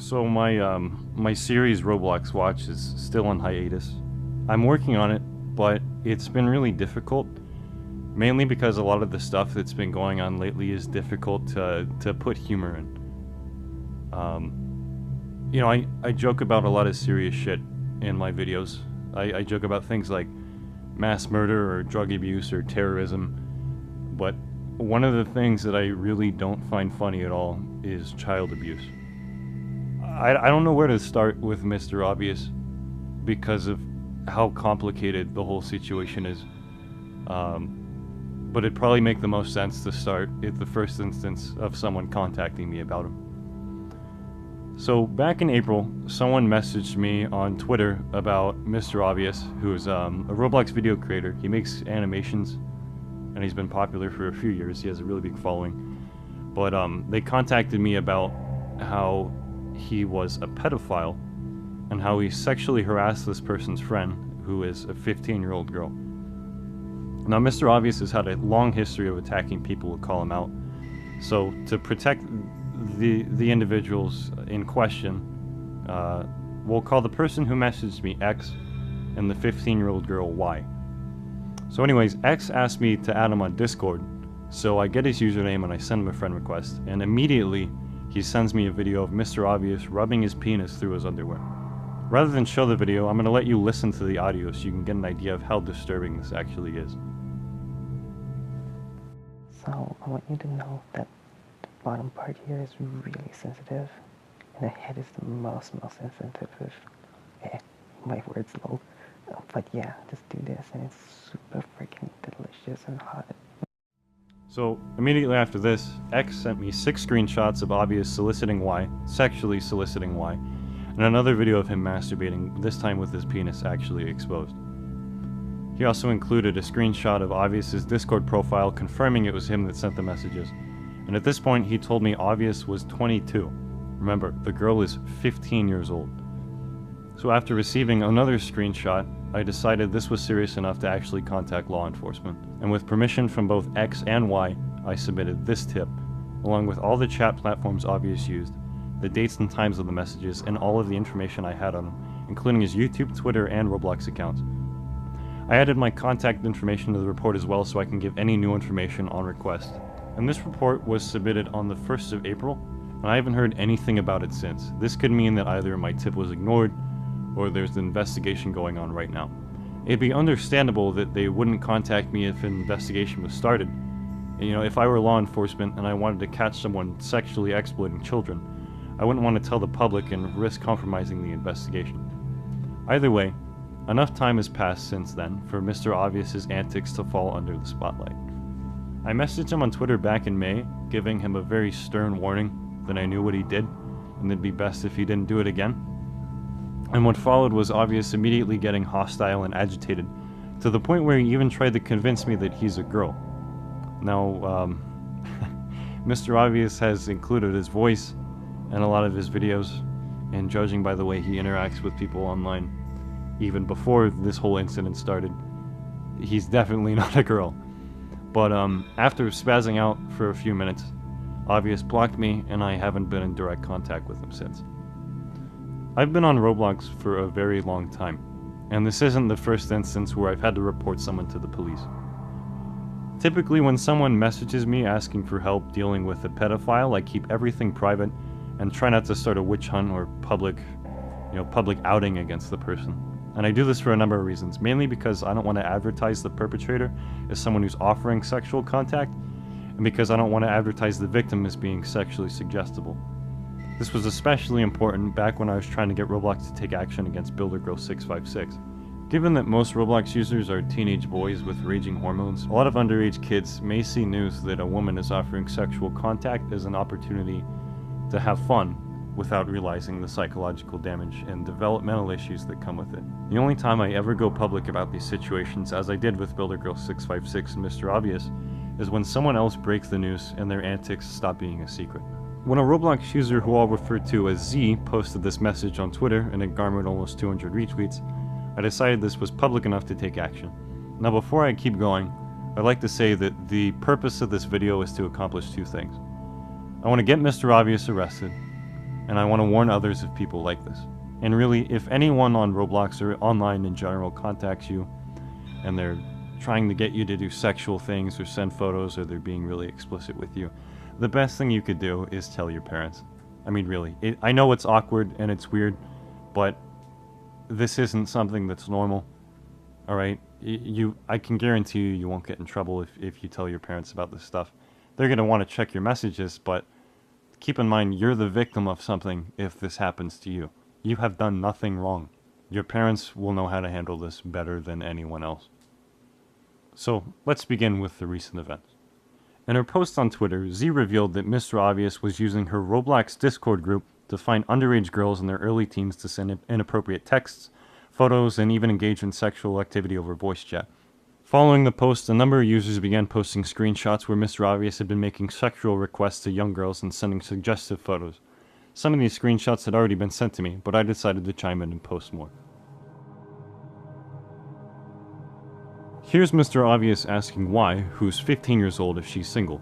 So my series Roblox Watch is still on hiatus. I'm working on it, but it's been really difficult, mainly because a lot of the stuff that's been going on lately is difficult to put humor in. I joke about a lot of serious shit in my videos. I joke about things like mass murder or drug abuse or terrorism, but one of the things that I really don't find funny at all is child abuse. I don't know where to start with Mr. Obvious because of how complicated the whole situation is. But it'd probably make the most sense to start at the first instance of someone contacting me about him. So back in April, someone messaged me on Twitter about Mr. Obvious, who is a Roblox video creator. He makes animations, and he's been popular for a few years. He has a really big following. But they contacted me about how he was a pedophile and how he sexually harassed this person's friend, who is a 15-year-old girl. Now, Mr. Obvious has had a long history of attacking people who call him out. So to protect the individuals in question, we'll call the person who messaged me X and the 15-year-old girl Y. So anyways, X asked me to add him on Discord, so I get his username and I send him a friend request, and immediately he sends me a video of Mr. Obvious rubbing his penis through his underwear. Rather than show the video, I'm going to let you listen to the audio so you can get an idea of how disturbing this actually is. So, I want you to know that the bottom part here is really sensitive, and the head is the most sensitive. My word's low. But yeah, just do this, and it's super freaking delicious and hot. So, immediately after this, X sent me 6 screenshots of Obvious soliciting Y, sexually soliciting Y, and another video of him masturbating, this time with his penis actually exposed. He also included a screenshot of Obvious's Discord profile confirming it was him that sent the messages, and at this point he told me Obvious was 22. Remember, the girl is 15 years old. So after receiving another screenshot, I decided this was serious enough to actually contact law enforcement, and with permission from both X and Y, I submitted this tip, along with all the chat platforms Obvious used, the dates and times of the messages, and all of the information I had on him, including his YouTube, Twitter, and Roblox accounts. I added my contact information to the report as well so I can give any new information on request, and this report was submitted on the 1st of April, and I haven't heard anything about it since. This could mean that either my tip was ignored, or there's an investigation going on right now. It'd be understandable that they wouldn't contact me if an investigation was started. And, if I were law enforcement and I wanted to catch someone sexually exploiting children, I wouldn't want to tell the public and risk compromising the investigation. Either way, enough time has passed since then for Mr. Obvious's antics to fall under the spotlight. I messaged him on Twitter back in May, giving him a very stern warning that I knew what he did, and it'd be best if he didn't do it again. And what followed was Obvious immediately getting hostile and agitated, to the point where he even tried to convince me that he's a girl. Now, Mr. Obvious has included his voice in a lot of his videos, and judging by the way he interacts with people online, even before this whole incident started, he's definitely not a girl. But after spazzing out for a few minutes, Obvious blocked me, and I haven't been in direct contact with him since. I've been on Roblox for a very long time, and this isn't the first instance where I've had to report someone to the police. Typically, when someone messages me asking for help dealing with a pedophile, I keep everything private and try not to start a witch hunt or public outing against the person. And I do this for a number of reasons, mainly because I don't want to advertise the perpetrator as someone who's offering sexual contact, and because I don't want to advertise the victim as being sexually suggestible. This was especially important back when I was trying to get Roblox to take action against BuilderGirl656. Given that most Roblox users are teenage boys with raging hormones, a lot of underage kids may see news that a woman is offering sexual contact as an opportunity to have fun without realizing the psychological damage and developmental issues that come with it. The only time I ever go public about these situations, as I did with BuilderGirl656 and Mr. Obvious, is when someone else breaks the news and their antics stop being a secret. When a Roblox user who I'll refer to as Z posted this message on Twitter and it garnered almost 200 retweets, I decided this was public enough to take action. Now before I keep going, I'd like to say that the purpose of this video is to accomplish 2 things. I want to get Mr. Obvious arrested, and I want to warn others of people like this. And really, if anyone on Roblox or online in general contacts you, and they're trying to get you to do sexual things or send photos, or they're being really explicit with you, the best thing you could do is tell your parents. I mean, really. I know it's awkward and it's weird, but this isn't something that's normal. Alright? I can guarantee you won't get in trouble if you tell your parents about this stuff. They're going to want to check your messages, but keep in mind, you're the victim of something if this happens to you. You have done nothing wrong. Your parents will know how to handle this better than anyone else. So, let's begin with the recent events. In her post on Twitter, Z revealed that MisterObvious was using her Roblox Discord group to find underage girls in their early teens to send inappropriate texts, photos, and even engage in sexual activity over voice chat. Following the post, a number of users began posting screenshots where MisterObvious had been making sexual requests to young girls and sending suggestive photos. Some of these screenshots had already been sent to me, but I decided to chime in and post more. Here's MisterObvious asking Y, who's 15 years old, if she's single.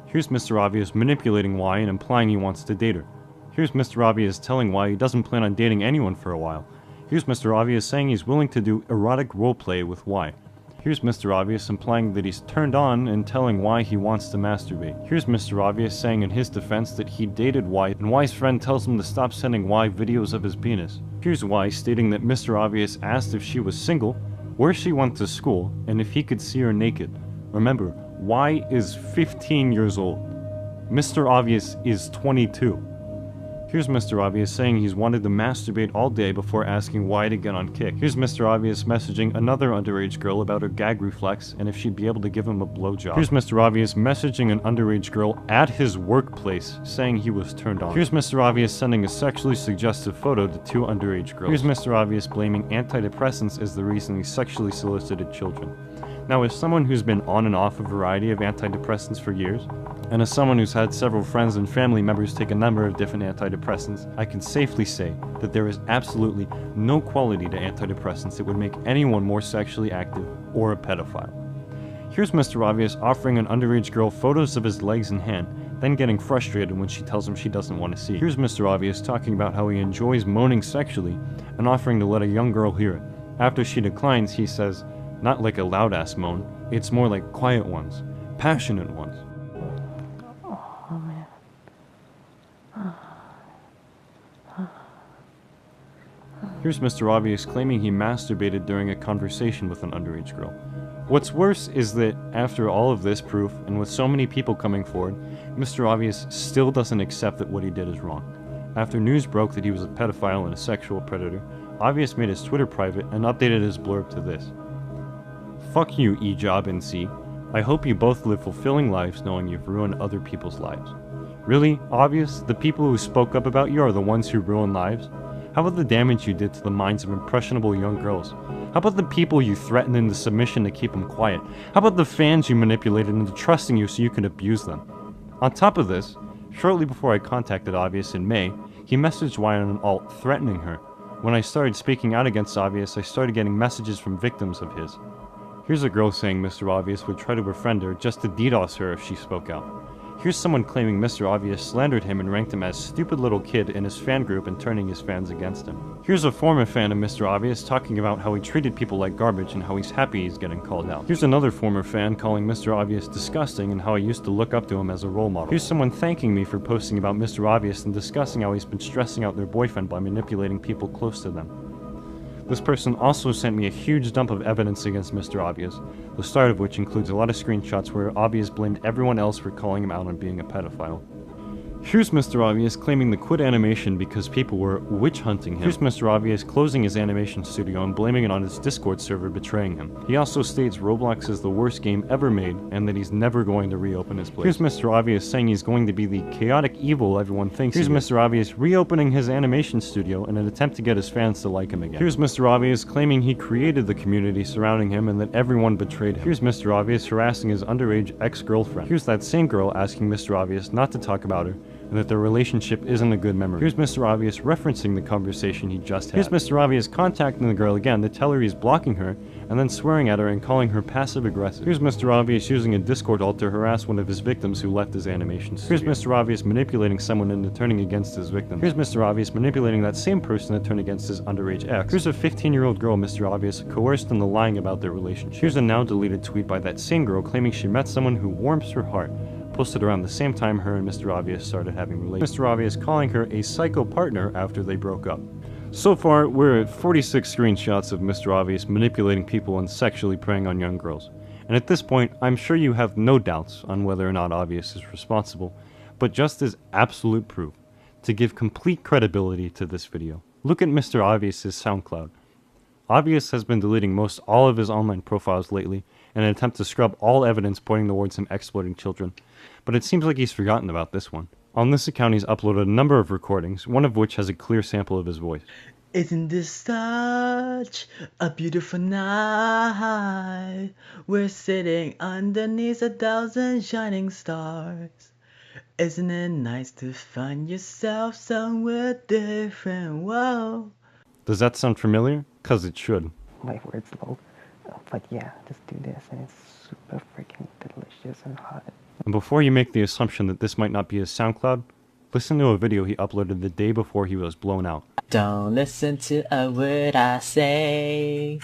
Here's MisterObvious manipulating Y and implying he wants to date her. Here's MisterObvious telling Y he doesn't plan on dating anyone for a while. Here's MisterObvious saying he's willing to do erotic roleplay with Y. Here's MisterObvious implying that he's turned on and telling Y he wants to masturbate. Here's MisterObvious saying in his defense that he dated Y and Y's friend tells him to stop sending Y videos of his penis. Here's Y stating that MisterObvious asked if she was single, where she went to school, and if he could see her naked. Remember, Y is 15 years old. MisterObvious is 22. Here's MisterObvious saying he's wanted to masturbate all day before asking Y to get on Kick. Here's MisterObvious messaging another underage girl about her gag reflex and if she'd be able to give him a blowjob. Here's MisterObvious messaging an underage girl at his workplace saying he was turned on. Here's MisterObvious sending a sexually suggestive photo to two underage girls. Here's MisterObvious blaming antidepressants as the reason he sexually solicited children. Now, as someone who's been on and off a variety of antidepressants for years, and as someone who's had several friends and family members take a number of different antidepressants, I can safely say that there is absolutely no quality to antidepressants that would make anyone more sexually active or a pedophile. Here's MisterObvious offering an underage girl photos of his legs and hand, then getting frustrated when she tells him she doesn't want to see. Here's MisterObvious talking about how he enjoys moaning sexually and offering to let a young girl hear it. After she declines, he says, not like a loud-ass moan, it's more like quiet ones, passionate ones. Oh, man. Here's MisterObvious claiming he masturbated during a conversation with an underage girl. What's worse is that after all of this proof, and with so many people coming forward, MisterObvious still doesn't accept that what he did is wrong. After news broke that he was a pedophile and a sexual predator, Obvious made his Twitter private and updated his blurb to this. Fuck you, E-Job and C. I hope you both live fulfilling lives knowing you've ruined other people's lives. Really, Obvious, the people who spoke up about you are the ones who ruin lives? How about the damage you did to the minds of impressionable young girls? How about the people you threatened into submission to keep them quiet? How about the fans you manipulated into trusting you so you could abuse them? On top of this, shortly before I contacted Obvious in May, he messaged Y on an alt threatening her. When I started speaking out against Obvious, I started getting messages from victims of his. Here's a girl saying MisterObvious would try to befriend her just to DDoS her if she spoke out. Here's someone claiming MisterObvious slandered him and ranked him as stupid little kid in his fan group and turning his fans against him. Here's a former fan of MisterObvious talking about how he treated people like garbage and how he's happy he's getting called out. Here's another former fan calling MisterObvious disgusting and how I used to look up to him as a role model. Here's someone thanking me for posting about MisterObvious and discussing how he's been stressing out their boyfriend by manipulating people close to them. This person also sent me a huge dump of evidence against MisterObvious, the start of which includes a lot of screenshots where Obvious blamed everyone else for calling him out on being a pedophile. Here's MisterObvious claiming to quit animation because people were witch hunting him. Here's MisterObvious closing his animation studio and blaming it on his Discord server betraying him. He also states Roblox is the worst game ever made and that he's never going to reopen his place. Here's MisterObvious saying he's going to be the chaotic evil everyone thinks he is. Here's MisterObvious reopening his animation studio in an attempt to get his fans to like him again. Here's MisterObvious claiming he created the community surrounding him and that everyone betrayed him. Here's MisterObvious harassing his underage ex-girlfriend. Here's that same girl asking MisterObvious not to talk about her, and that their relationship isn't a good memory. Here's Mr. Obvious referencing the conversation he just had. Here's Mr. Obvious contacting the girl again to tell her he's blocking her, and then swearing at her and calling her passive-aggressive. Here's Mr. Obvious using a Discord alt to harass one of his victims who left his animation studio. Here's Mr. Obvious manipulating someone into turning against his victim. Here's Mr. Obvious manipulating that same person to turn against his underage ex. Here's a 15-year-old girl Mr. Obvious coerced into lying about their relationship. Here's a now-deleted tweet by that same girl claiming she met someone who warms her heart, posted around the same time her and Mr. Obvious started having relations. Mr. Obvious calling her a psycho partner after they broke up. So far, we're at 46 screenshots of Mr. Obvious manipulating people and sexually preying on young girls. And at this point, I'm sure you have no doubts on whether or not Obvious is responsible, but just as absolute proof, to give complete credibility to this video, look at Mr. Obvious's SoundCloud. Obvious has been deleting most all of his online profiles lately in an attempt to scrub all evidence pointing towards him exploiting children, but it seems like he's forgotten about this one. On this account, he's uploaded a number of recordings, one of which has a clear sample of his voice. Isn't this such a beautiful night? We're sitting underneath 1,000 shining stars. Isn't it nice to find yourself somewhere different? Whoa. Does that sound familiar? 'Cause it should. My words, lol. But yeah, just do this and it's super freaking delicious and hot. And before you make the assumption that this might not be his SoundCloud, listen to a video he uploaded the day before he was blown out. Don't listen to a word I say.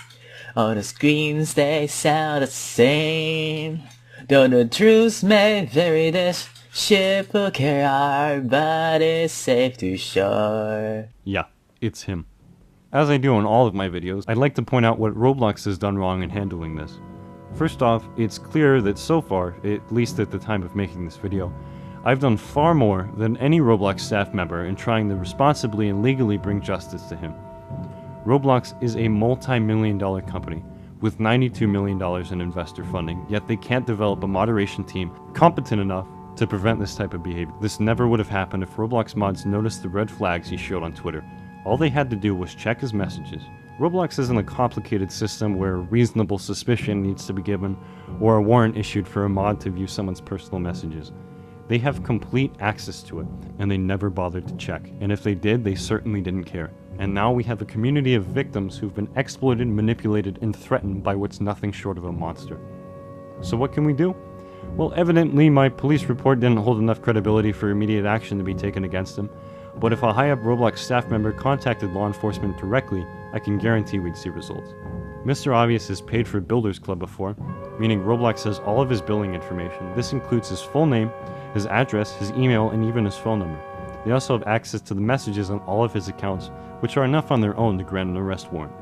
All the screams, they sound the same. Though the truth may vary, this ship will carry our bodies safe to shore. Yeah, it's him. As I do in all of my videos, I'd like to point out what Roblox has done wrong in handling this. First off, it's clear that so far, at least at the time of making this video, I've done far more than any Roblox staff member in trying to responsibly and legally bring justice to him. Roblox is a multi-million-dollar company with $92 million in investor funding, yet they can't develop a moderation team competent enough to prevent this type of behavior. This never would have happened if Roblox mods noticed the red flags he showed on Twitter. All they had to do was check his messages. Roblox isn't a complicated system where reasonable suspicion needs to be given or a warrant issued for a mod to view someone's personal messages. They have complete access to it, and they never bothered to check. And if they did, they certainly didn't care. And now we have a community of victims who've been exploited, manipulated, and threatened by what's nothing short of a monster. So what can we do? Well, evidently my police report didn't hold enough credibility for immediate action to be taken against him. But if a high-up Roblox staff member contacted law enforcement directly, I can guarantee we'd see results. Mr. Obvious has paid for Builders Club before, meaning Roblox has all of his billing information. This includes his full name, his address, his email, and even his phone number. They also have access to the messages on all of his accounts, which are enough on their own to grant an arrest warrant.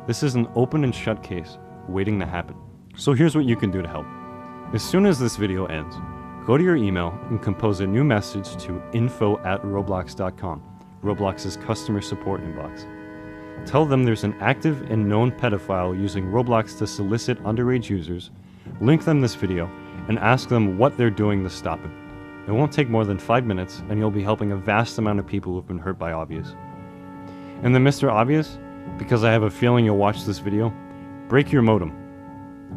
This is an open and shut case, waiting to happen. So here's what you can do to help. As soon as this video ends, go to your email and compose a new message to info@roblox.com, Roblox's customer support inbox. Tell them there's an active and known pedophile using Roblox to solicit underage users, link them this video, and ask them what they're doing to stop it. It won't take more than 5 minutes, and you'll be helping a vast amount of people who've been hurt by Obvious. And then Mr. Obvious, because I have a feeling you'll watch this video, break your modem.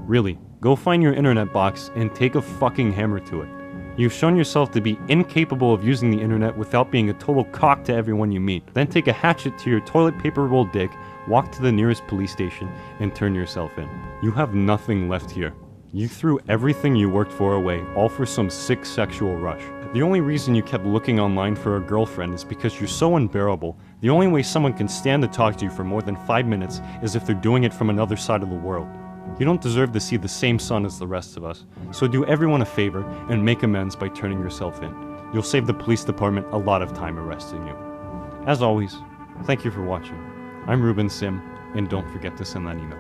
Really, go find your internet box and take a fucking hammer to it. You've shown yourself to be incapable of using the internet without being a total cock to everyone you meet. Then take a hatchet to your toilet paper rolled dick, walk to the nearest police station, and turn yourself in. You have nothing left here. You threw everything you worked for away, all for some sick sexual rush. The only reason you kept looking online for a girlfriend is because you're so unbearable. The only way someone can stand to talk to you for more than 5 minutes is if they're doing it from another side of the world. You don't deserve to see the same sun as the rest of us, so do everyone a favor and make amends by turning yourself in. You'll save the police department a lot of time arresting you. As always, thank you for watching. I'm Ruben Sim, and don't forget to send that email.